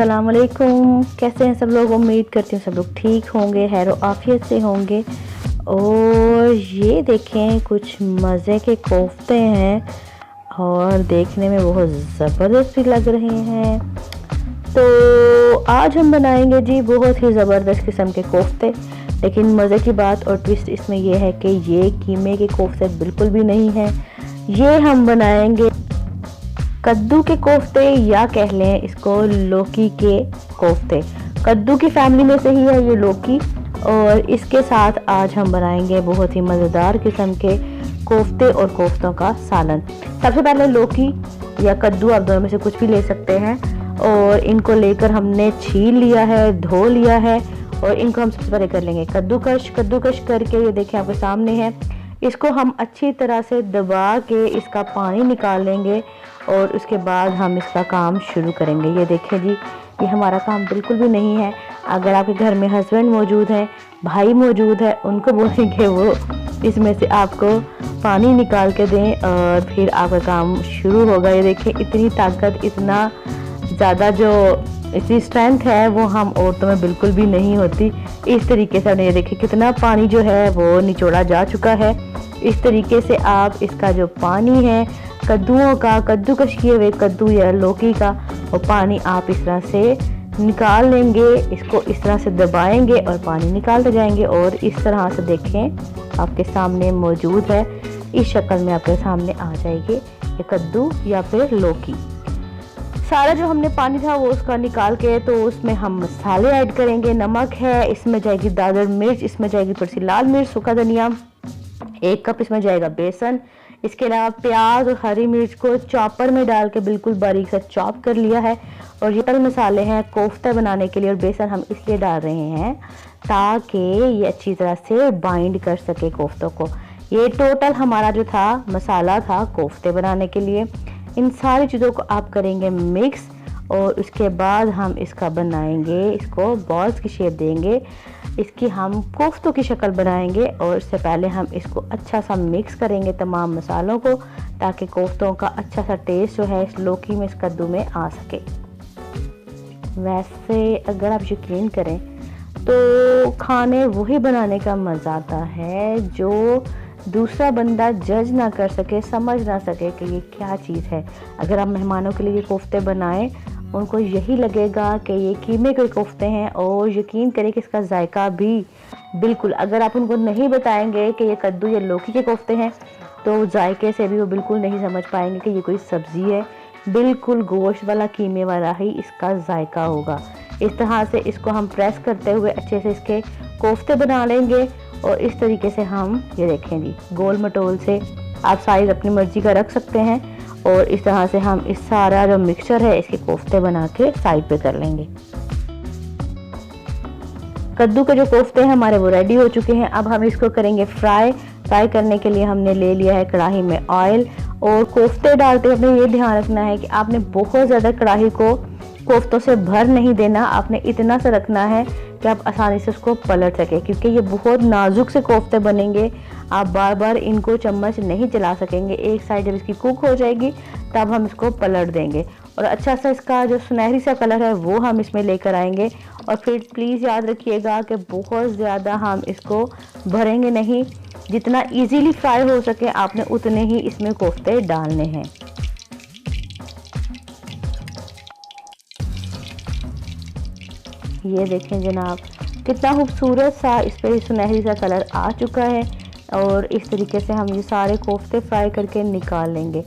अस्सलाम वालेकुम। कैसे हैं सब लोग? उम्मीद करती हूँ सब लोग ठीक होंगे, खैर आफियत से होंगे। और ये देखें कुछ मज़े के कोफ्ते हैं और देखने में बहुत ज़बरदस्त भी लग रहे हैं। तो आज हम बनाएंगे जी बहुत ही ज़बरदस्त किस्म के कोफ्ते। लेकिन मज़े की बात और ट्विस्ट इसमें यह है कि ये कीमे के कोफ्ते बिल्कुल भी नहीं हैं। ये हम बनाएंगे कद्दू के कोफ्ते, या कह लें इसको लौकी के कोफ्ते। कद्दू की फैमिली में से ही है ये लौकी, और इसके साथ आज हम बनाएंगे बहुत ही मज़ेदार किस्म के कोफ्ते और कोफ्तों का सालन। सबसे पहले लौकी या कद्दू, आप दोनों में से कुछ भी ले सकते हैं, और इनको लेकर हमने छील लिया है, धो लिया है, और इनको हम सबसे पहले कर लेंगे कद्दूकश करके। ये देखें आपके सामने है। इसको हम अच्छी तरह से दबा के इसका पानी निकाल लेंगे और उसके बाद हम इसका काम शुरू करेंगे। ये देखें जी, ये हमारा काम बिल्कुल भी नहीं है। अगर आपके घर में हस्बैंड मौजूद है, भाई मौजूद है, उनको बोलेंगे वो इसमें से आपको पानी निकाल के दें और फिर आपका काम शुरू होगा। ये देखें इतनी ताकत, इतना ज़्यादा जो इतनी स्ट्रेंथ है वो हम औरतों में बिल्कुल भी नहीं होती। इस तरीके से ये देखिए कितना पानी जो है वो निचोड़ा जा चुका है। इस तरीके से आप इसका जो पानी है कद्दूओं का, कद्दूकश किए हुए कद्दू या लौकी का, वो पानी आप इस तरह से निकाल लेंगे। इसको इस तरह से दबाएंगे और पानी निकालते जाएंगे, और इस तरह से देखें आपके सामने मौजूद है। इस शक्ल में आपके सामने आ जाएगी ये कद्दू या फिर लौकी। सारा जो हमने पानी था वो उसका निकाल के, तो उसमें हम मसाले ऐड करेंगे। नमक है, इसमें जाएगी दादर मिर्च, इसमें जाएगी थोड़ी सी लाल मिर्च, सूखा धनिया, 1 कप इसमें जाएगा बेसन। इसके अलावा प्याज और हरी मिर्च को चॉपर में डाल के बिल्कुल बारीक सा चॉप कर लिया है। और ये मसाले हैं कोफ्ता बनाने के लिए, और बेसन हम इसलिए डाल रहे हैं ताकि ये अच्छी तरह से बाइंड कर सके कोफ्तों को। ये टोटल हमारा जो था मसाला था कोफ्ते बनाने के लिए। इन सारी चीज़ों को आप करेंगे मिक्स, और उसके बाद हम इसका बनाएंगे, इसको बॉल्स की शेप देंगे, इसकी हम कोफ्तों की शक्ल बनाएंगे। और इससे पहले हम इसको अच्छा सा मिक्स करेंगे तमाम मसालों को, ताकि कोफ्तों का अच्छा सा टेस्ट जो है इस लौकी में, इस कद्दू में आ सके। वैसे अगर आप यकीन करें तो खाने वही बनाने का मज़ा आता है जो दूसरा बंदा जज ना कर सके, समझ ना सके कि ये क्या चीज़ है। अगर आप मेहमानों के लिए ये कोफ्ते बनाएं, उनको यही लगेगा कि ये कीमे के कोफ्ते हैं, और यकीन करें कि इसका जायका भी बिल्कुल, अगर आप उनको नहीं बताएंगे कि ये कद्दू या लौकी के कोफ्ते हैं, तो जायके से भी वो बिल्कुल नहीं समझ पाएंगे कि ये कोई सब्ज़ी है। बिल्कुल गोश्त वाला कीमे वाला ही इसका जायका होगा। इस तरह से इसको हम प्रेस करते हुए अच्छे से इसके कोफ्ते बना लेंगे। और इस तरीके से हम ये देखें जी, गोल मटोल से आप साइज़ अपनी मर्ज़ी का रख सकते हैं, और इस तरह से हम इस सारा जो मिक्सचर है इसके कोफ्ते बना के साइड पे कर लेंगे। कद्दू के जो कोफ्ते हैं हमारे वो रेडी हो चुके हैं। अब हम इसको करेंगे फ्राई करने के लिए हमने ले लिया है कढ़ाई में ऑयल, और कोफ्ते डालते हुए अपने ये ध्यान रखना है कि आपने बहुत ज़्यादा कढ़ाई को कोफ्तों से भर नहीं देना। आपने इतना सा रखना है कि आप आसानी से उसको पलट सके, क्योंकि ये बहुत नाजुक से कोफ्ते बनेंगे। आप बार बार इनको चम्मच नहीं चला सकेंगे। एक साइड जब इसकी कुक हो जाएगी तब हम इसको पलट देंगे, और अच्छा सा इसका जो सुनहरी सा कलर है वो हम इसमें लेकर आएंगे। और फिर प्लीज़ याद रखिएगा कि बहुत ज़्यादा हम इसको भरेंगे नहीं। जितना इजीली फ्राई हो सके आपने उतने ही इसमें कोफ्ते डालने हैं। ये देखें जनाब कितना खूबसूरत सा इस पर सुनहरी सा कलर आ चुका है, और इस तरीके से हम ये सारे कोफ्ते फ्राई करके निकाल लेंगे।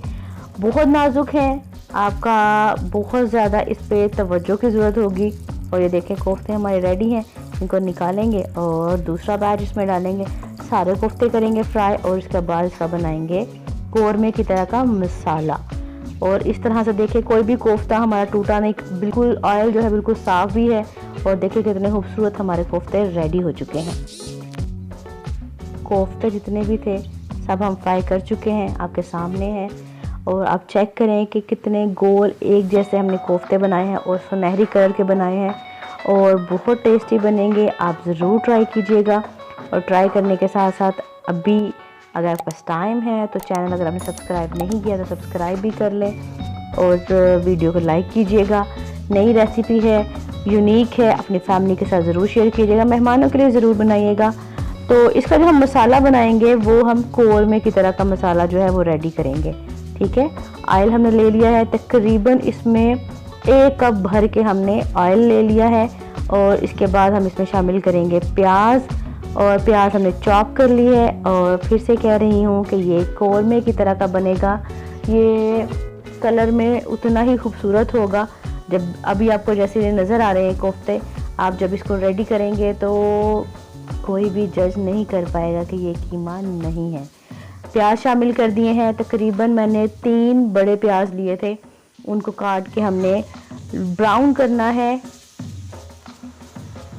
बहुत नाजुक हैं, आपका बहुत ज़्यादा इस पर तवज्जो की ज़रूरत होगी। और ये देखें कोफ्ते हमारे रेडी हैं, इनको निकालेंगे और दूसरा बैच इसमें डालेंगे। सारे कोफ्ते करेंगे फ्राई, और इसके बाद इसका बनाएंगे कौरमे की तरह का मसाला। और इस तरह से देखिए कोई भी कोफ्ता हमारा टूटा नहीं, बिल्कुल ऑयल जो है बिल्कुल साफ़ भी है। और देखिए कितने खूबसूरत हमारे कोफ्ते रेडी हो चुके हैं। कोफ्ते जितने भी थे सब हम फ्राई कर चुके हैं, आपके सामने हैं। और आप चेक करें कि कितने गोल एक जैसे हमने कोफ्ते बनाए हैं और सुनहरी कलर के बनाए हैं, और बहुत टेस्टी बनेंगे। आप ज़रूर ट्राई कीजिएगा। और ट्राई करने के साथ साथ अभी अगर आपके पास टाइम है तो चैनल अगर आपने सब्सक्राइब नहीं किया तो सब्सक्राइब भी कर लें, और वीडियो को लाइक कीजिएगा। नई रेसिपी है, यूनिक है, अपनी फैमिली के साथ ज़रूर शेयर कीजिएगा, मेहमानों के लिए ज़रूर बनाइएगा। तो इसका जो हम मसाला बनाएंगे वो हम कोरमा की तरह का मसाला जो है वो रेडी करेंगे। ठीक है, ऑयल हमने ले लिया है, तकरीबन इसमें 1 कप भर के हमने ऑयल ले लिया है। और इसके बाद हम इसमें शामिल करेंगे प्याज, और प्याज हमने चॉप कर ली है। और फिर से कह रही हूँ कि ये कोरमा की तरह का बनेगा, ये कलर में उतना ही खूबसूरत होगा। जब अभी आपको जैसे नज़र आ रहे हैं कोफ्ते, आप जब इसको रेडी करेंगे तो कोई भी जज नहीं कर पाएगा कि ये कीमा नहीं है। प्याज शामिल कर दिए हैं, तकरीबन मैंने 3 बड़े प्याज लिए थे, उनको काट के हमने ब्राउन करना है।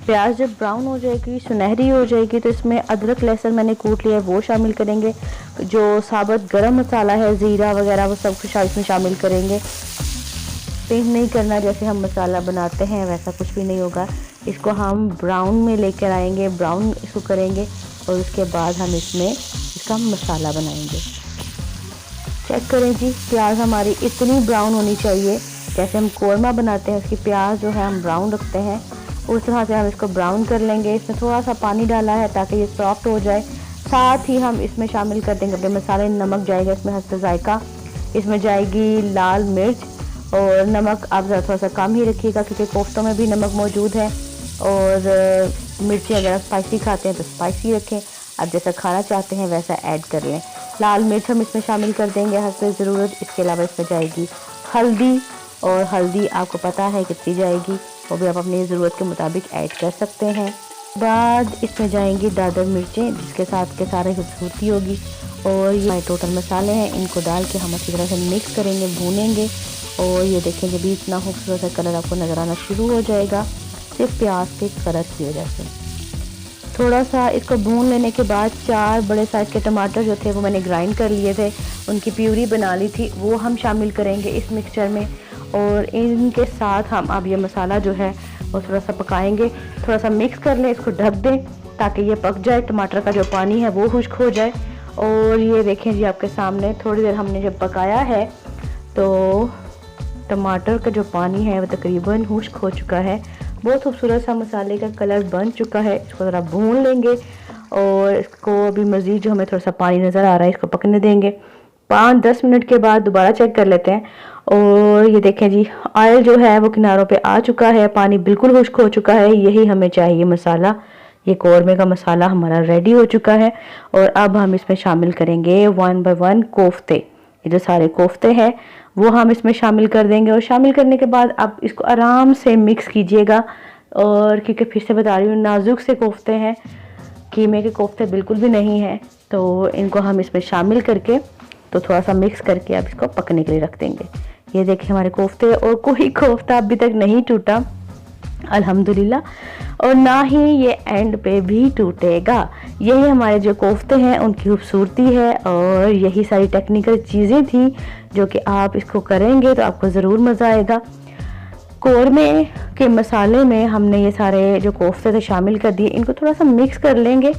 प्याज जब ब्राउन हो जाएगी, सुनहरी हो जाएगी, तो इसमें अदरक लहसुन मैंने कूट लिया है वो शामिल करेंगे। जो साबुत गरम मसाला है, ज़ीरा वगैरह, वो सब कुछ इसमें शामिल करेंगे। पिंक नहीं करना, जैसे हम मसाला बनाते हैं वैसा कुछ भी नहीं होगा। इसको हम ब्राउन में लेकर आएंगे, ब्राउन इसको करेंगे और उसके बाद हम इसमें इसका मसाला बनाएंगे। चेक करें जी, प्याज हमारी इतनी ब्राउन होनी चाहिए, जैसे हम कोरमा बनाते हैं उसकी प्याज जो है हम ब्राउन रखते हैं, उस तरह से हम इसको ब्राउन कर लेंगे। इसमें थोड़ा सा पानी डाला है ताकि ये सॉफ्ट हो जाए। साथ ही हम इसमें शामिल कर देंगे अपने मसाले, नमक जाएगा इसमें हस्ब जायका, इसमें जाएगी लाल मिर्च, और नमक आप थोड़ा सा कम ही रखिएगा क्योंकि कोफ्तों में भी नमक मौजूद है। और मिर्ची अगर आप स्पाइसी खाते हैं तो स्पाइसी रखें, आप जैसा खाना चाहते हैं वैसा ऐड कर लें। लाल मिर्च हम इसमें शामिल कर देंगे हस्ब ज़रूरत। इसके अलावा इसमें जाएगी हल्दी, और हल्दी आपको पता है कितनी जाएगी, वो भी आप अपनी ज़रूरत के मुताबिक ऐड कर सकते हैं। बाद इसमें जाएंगी दादर मिर्चें, जिसके साथ के सारे खूबसूरती होगी। और ये टोटल मसाले हैं, इनको डाल के हम अच्छी तरह से मिक्स करेंगे, भूनेंगे। और ये देखें जब इतना खूबसूरत सा कलर आपको नज़र आना शुरू हो जाएगा, सिर्फ प्याज के कलर की वजह से। थोड़ा सा इसको भून लेने के बाद 4 बड़े साइज़ के टमाटर जो थे वो मैंने ग्राइंड कर लिए थे, उनकी प्यूरी बना ली थी, वो हम शामिल करेंगे इस मिक्सचर में। और इनके साथ हम अब ये मसाला जो है वो थोड़ा सा पकाएंगे, थोड़ा सा मिक्स कर लें, इसको ढक दें ताकि ये पक जाए, टमाटर का जो पानी है वो खुश्क हो जाए। और ये देखें जी आपके सामने थोड़ी देर हमने जब पकाया है तो टमाटर का जो पानी है वो तकरीबन खुश्क हो चुका है, बहुत खूबसूरत सा मसाले का कलर बन चुका है। इसको ज़रा भून लेंगे और इसको अभी मज़ीद जो हमें थोड़ा सा पानी नज़र आ रहा है इसको पकने देंगे। 5-10 मिनट के बाद दोबारा चेक कर लेते हैं। और ये देखें जी, ऑयल जो है वो किनारों पे आ चुका है, पानी बिल्कुल खुश्क हो चुका है, यही हमें चाहिए मसाला। ये कोरमा का मसाला हमारा रेडी हो चुका है। और अब हम इसमें शामिल करेंगे 1 बाय 1 कोफ्ते। ये जो सारे कोफ्ते हैं वो हम इसमें शामिल कर देंगे। और शामिल करने के बाद आप इसको आराम से मिक्स कीजिएगा। और क्योंकि फिर से बता रही हूँ, नाजुक से कोफ्ते हैं, कीमे के कोफ्ते बिल्कुल भी नहीं हैं, तो इनको हम इसमें शामिल करके तो थोड़ा सा मिक्स करके अब इसको पकने के लिए रख देंगे। ये देखिए हमारे कोफ्ते, और कोई कोफ्ता अभी तक नहीं टूटा अल्हम्दुलिल्लाह, और ना ही ये एंड पे भी टूटेगा। यही हमारे जो कोफ्ते हैं उनकी खूबसूरती है, और यही सारी टेक्निकल चीज़ें थी जो कि आप इसको करेंगे तो आपको ज़रूर मज़ा आएगा। कोरमे के मसाले में हमने ये सारे जो कोफ्ते थे शामिल कर दिए, इनको थोड़ा सा मिक्स कर लेंगे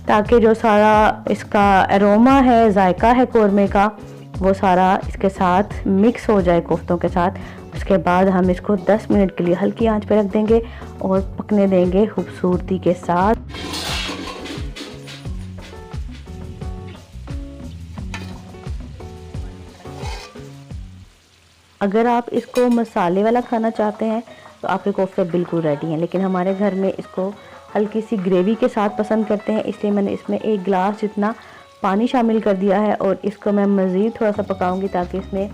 ताकि जो सारा इसका अरोमा है, जायका है कोरमे का, वो सारा इसके साथ मिक्स हो जाए कोफ्तों के साथ। उसके बाद हम इसको 10 मिनट के लिए हल्की आंच पर रख देंगे और पकने देंगे खूबसूरती के साथ। अगर आप इसको मसाले वाला खाना चाहते हैं तो आपके कोफ्ते बिल्कुल रेडी हैं, लेकिन हमारे घर में इसको हल्की सी ग्रेवी के साथ पसंद करते हैं, इसलिए मैंने इसमें 1 गिलास जितना पानी शामिल कर दिया है। और इसको मैं मज़ीद थोड़ा सा पकाऊंगी ताकि इसमें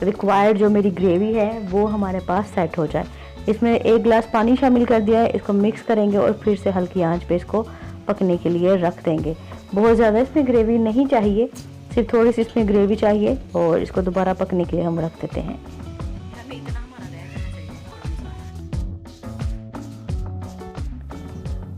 रिक्वायर्ड जो मेरी ग्रेवी है वो हमारे पास सेट हो जाए। इसमें 1 गिलास पानी शामिल कर दिया है, इसको मिक्स करेंगे और फिर से हल्की आंच पे इसको पकने के लिए रख देंगे। बहुत ज़्यादा इसमें ग्रेवी नहीं चाहिए, सिर्फ थोड़ी सी इसमें ग्रेवी चाहिए, और इसको दोबारा पकने के लिए हम रख देते हैं।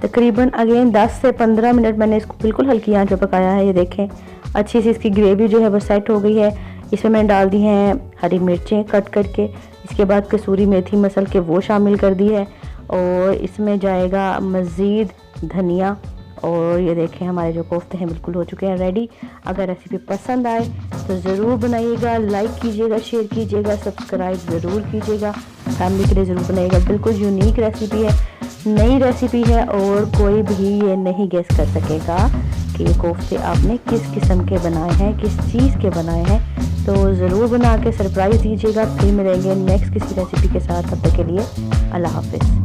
तकरीबन अगेन 10 से 15 मिनट मैंने इसको बिल्कुल हल्की आंच पे पकाया है। ये देखें अच्छी सी इसकी ग्रेवी जो है वो सेट हो गई है। इसमें मैंने डाल दी हैं हरी मिर्चें कट करके, इसके बाद कसूरी मेथी मसल के वो शामिल कर दी है, और इसमें जाएगा मज़ीद धनिया। और ये देखें हमारे जो कोफ्ते हैं बिल्कुल हो चुके हैं रेडी। अगर रेसिपी पसंद आए तो ज़रूर बनाइएगा, लाइक कीजिएगा, शेयर कीजिएगा, सब्सक्राइब ज़रूर कीजिएगा। फैमिली के लिए ज़रूर बनाइएगा। बिल्कुल यूनिक रेसिपी है, नई रेसिपी है और कोई भी ये नहीं गेस कर सकेगा कि ये कोफ्ते आपने किस किस्म के बनाए हैं, किस चीज़ के बनाए हैं। तो ज़रूर बना के सरप्राइज़ दीजिएगा। फिर मिलेंगे नेक्स्ट किसी रेसिपी के साथ। तब तक के लिए अल्लाह हाफिज़।